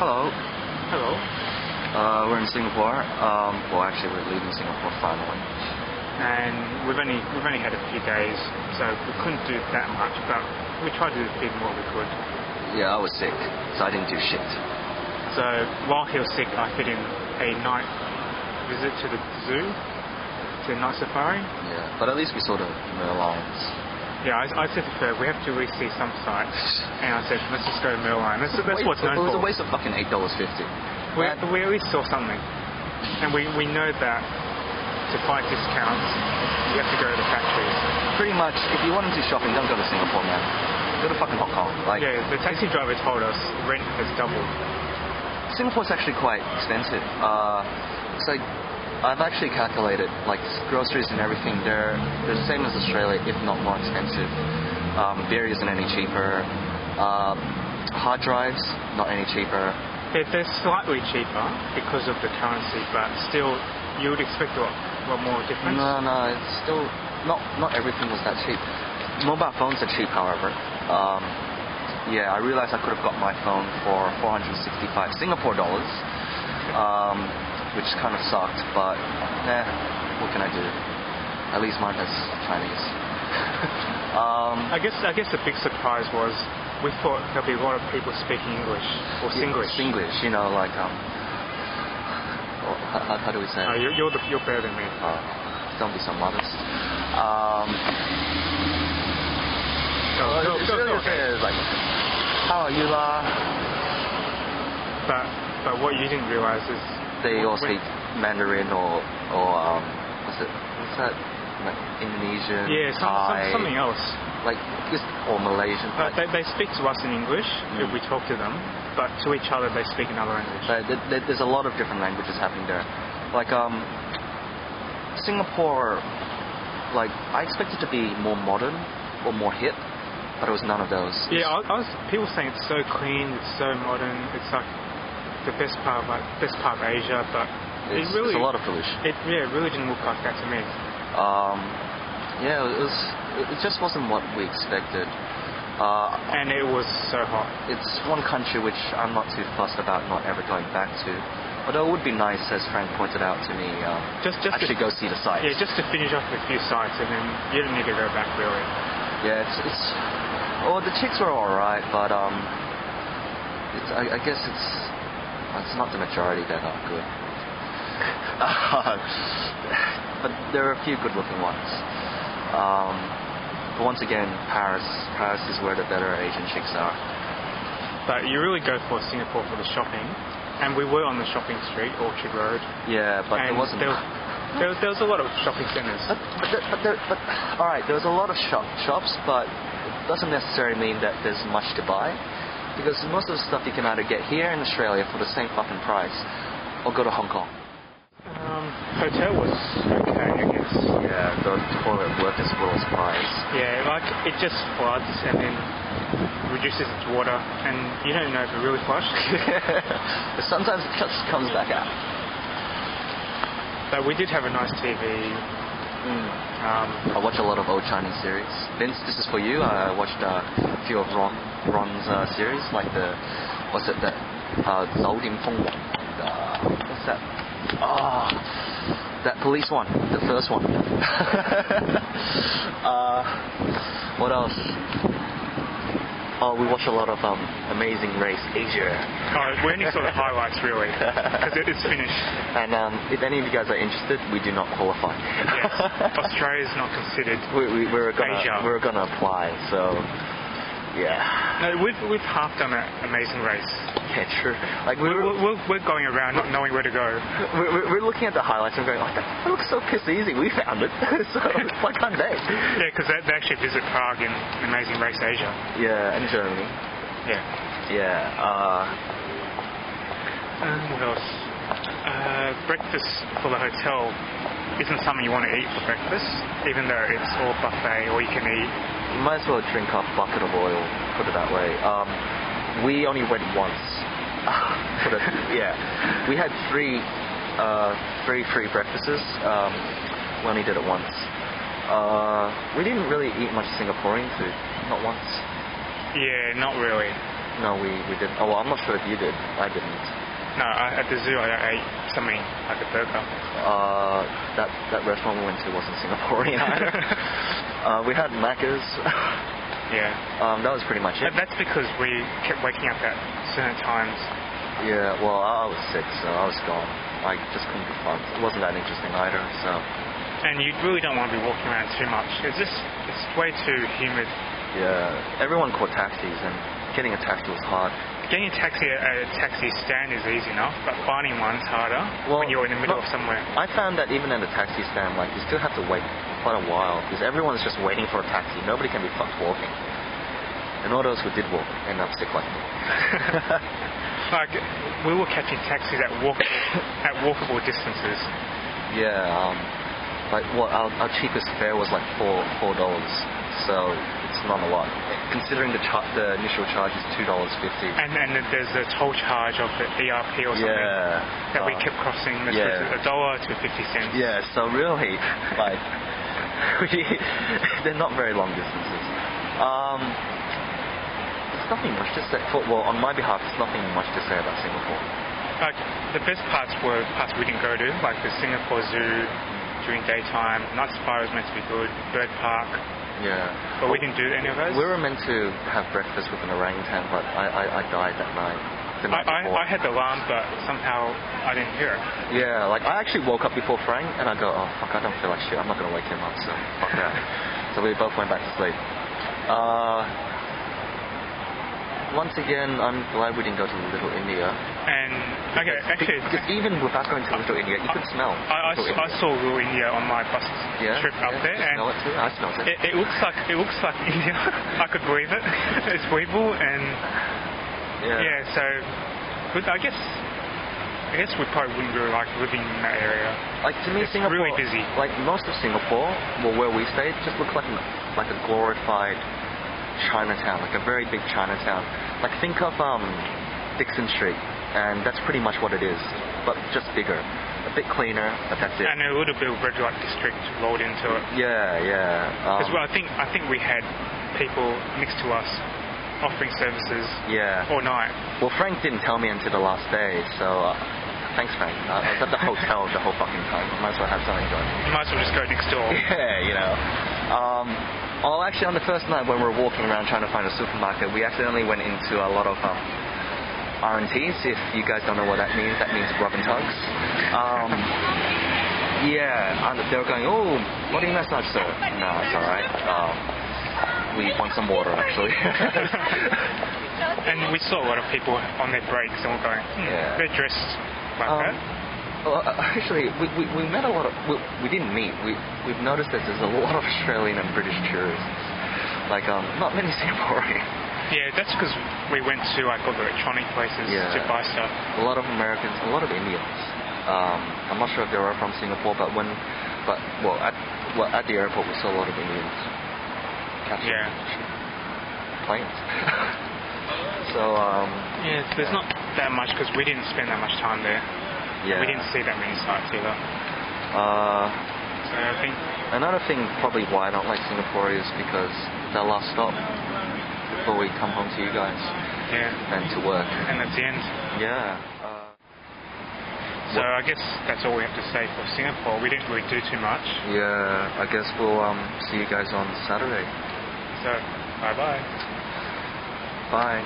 Hello. Hello. We're in Singapore. Well, actually, we're leaving Singapore finally. And we've only had a few days, so we couldn't do that much, but we tried to do the more we could. Yeah, I was sick, so I didn't do shit. So while he was sick, I fit in a night visit to the zoo, to a night safari. Yeah, but at least we saw the merlions. Yeah, I said to her, we have to really see some sights. And I said, let's just go to Merlion. That's what's known for. It was a waste of fucking $8.50. We at least saw something. And we know that to find discounts, you have to go to the factories. Pretty much, if you want to do shopping, don't go to Singapore, man. Go to fucking Hong Kong. Yeah, the taxi driver told us rent has doubled. Singapore's actually quite expensive. So I've actually calculated, like, groceries and everything, they're the same as Australia, if not more expensive. Beer isn't any cheaper. Hard drives, not any cheaper. They're slightly cheaper because of the currency, but still, you would expect a lot more difference. No, it's still, not everything was that cheap. Mobile phones are cheap, however. Yeah, I realized I could have got my phone for 465 Singapore dollars. Which kind of sucked, but what can I do? At least mine has Chinese. I guess the big surprise was we thought there'd be a lot of people speaking English or Singlish. Singlish, you know, like how do we say? You're better than me. Don't be so modest. Like, how are you, la? But what you didn't realize is they all speak Mandarin or what's that? Like Indonesian, Thai, something else. Like or Malaysian. They speak to us in English if we talk to them, but to each other they speak another language. There's a lot of different languages happening there. Like Singapore, like I expected to be more modern or more hip, but it was none of those. Yeah, people saying it's so clean, it's so modern, it's like the best part of Asia, but it's a lot of pollution. It really didn't look like that to me. It just wasn't what we expected. And it was so hot. It's one country which I'm not too fussed about not ever going back to. Although it would be nice, as Frank pointed out to me, actually go see the sites. Yeah, just to finish off with a few sites, and then you don't need to go back really. Yeah, the chicks were alright, but I guess it's not the majority that are good. But there are a few good-looking ones. But once again, Paris is where the better Asian chicks are. But you really go for Singapore for the shopping, and we were on the shopping street, Orchard Road. Yeah, but there wasn't. There was a lot of shopping centres. But all right, there was a lot of shops, but it doesn't necessarily mean that there's much to buy. Because most of the stuff you can either get here in Australia for the same fucking price, or go to Hong Kong. Hotel was okay, I guess. Yeah, the toilet worked as well as price. Yeah, like it just floods and then reduces its water, and you don't know if it really flushed. But sometimes it just comes back out. But we did have a nice TV. I watch a lot of old Chinese series. Vince, this is for you. I watched a few of Ron's series, like what's that? Zhou Dim Feng. What's that? That police one, the first one. What else? We watch a lot of Amazing Race Asia. We only saw the highlights really, because it's finished. And if any of you guys are interested, we do not qualify. Yes, Australia's not considered. We're gonna apply. So yeah. No, we've half done an Amazing Race. Yeah, true. Like we're going around not knowing where to go. We're looking at the highlights and going, like, that looks so piss easy. We found it. So why can't they? Yeah, because they actually visit Prague in Amazing Race Asia. Yeah, and Germany. Yeah. Yeah. What else? Breakfast for the hotel isn't something you want to eat for breakfast, even though it's all buffet, all you can eat. You might as well drink a bucket of oil, put it that way. We only went once. We had three free breakfasts. We only did it once. We didn't really eat much Singaporean food, not once. Yeah, not really. No, we didn't. Oh, well, I'm not sure if you did. I didn't. No, at the zoo I ate something like a burger. That restaurant we went to wasn't Singaporean either. We had Macca's. Yeah. That was pretty much it. That's because we kept waking up at certain times. Yeah, well, I was sick, so I was gone. I just couldn't be fun. It wasn't that interesting either, so... And you really don't want to be walking around too much. It's way too humid. Yeah, everyone caught taxis, and getting a taxi was hard. Getting a taxi at a taxi stand is easy enough, but finding one's harder when you're in the middle of somewhere. I found that even at a taxi stand, like, you still have to wait quite a while, because everyone's just waiting for a taxi. Nobody can be fucked walking. And all those who did walk end up sick like me. Like, we were catching taxis at walkable distances. Yeah, like, our cheapest fare was like $4, so it's not a lot. Considering the initial charge is $2.50. And there's the toll charge of the ERP or something that we kept crossing. This was $1 to 50 cents. Yeah, so really, like, they're not very long distances. There's nothing much to say. Well, on my behalf, there's nothing much to say about Singapore. Like, the best parts were parts we didn't go to, like the Singapore Zoo during daytime. Night Safari was meant to be good. Bird Park. Yeah. But we didn't do any of those. We were meant to have breakfast with an orangutan, but I died that night. I had the alarm, but somehow I didn't hear it. Yeah, like, I actually woke up before Frank, and I go, oh, fuck, I don't feel like shit. I'm not going to wake him up, so fuck that. So we both went back to sleep. Once again, I'm glad we didn't go to Little India. And, okay, actually... Because even without going to Little India, you could smell I saw Little India on my bus trip up there. And smell it too? I smelled it. It looks like India. I could breathe it. It's breathable, and... Yeah, so... But I guess we probably wouldn't really like living in that area. Like, to me, it's Singapore... really busy. Like, most of Singapore, well, where we stayed, just looks like a glorified... Chinatown, like a very big Chinatown. Like, think of Dixon Street, and that's pretty much what it is, but just bigger, a bit cleaner, but that's it. And a little bit of red light district rolled into it. Yeah. Because I think we had people next to us offering services. All night. Well, Frank didn't tell me until the last day, so thanks, Frank. I was at the hotel the whole fucking time. I might as well have something going. You might as well just go next door. Yeah, you know. Actually, on the first night when we were walking around trying to find a supermarket, we accidentally went into a lot of R&Ts. If you guys don't know what that means rub and tugs. They were going, oh, body massage, sir. No, it's all right. We want some water, actually. And we saw a lot of people on their breaks, and we're going, they're dressed like that. Well, actually, we met a lot of... We didn't meet. We've noticed that there's a lot of Australian and British tourists. Like, not many Singaporean. Yeah, that's because we went to, like, all the electronic places to buy stuff. A lot of Americans, a lot of Indians. I'm not sure if they were from Singapore, but at the airport, we saw a lot of Indians. Planes. So, there's not that much, because we didn't spend that much time there. Yeah. We didn't see that many sites either. So I think... Another thing probably why I don't like Singapore is because it's our last stop before we come home to you guys. Yeah. And to work. And that's the end. Yeah. So I guess that's all we have to say for Singapore. We didn't really do too much. Yeah, I guess we'll see you guys on Saturday. So, bye-bye. Bye.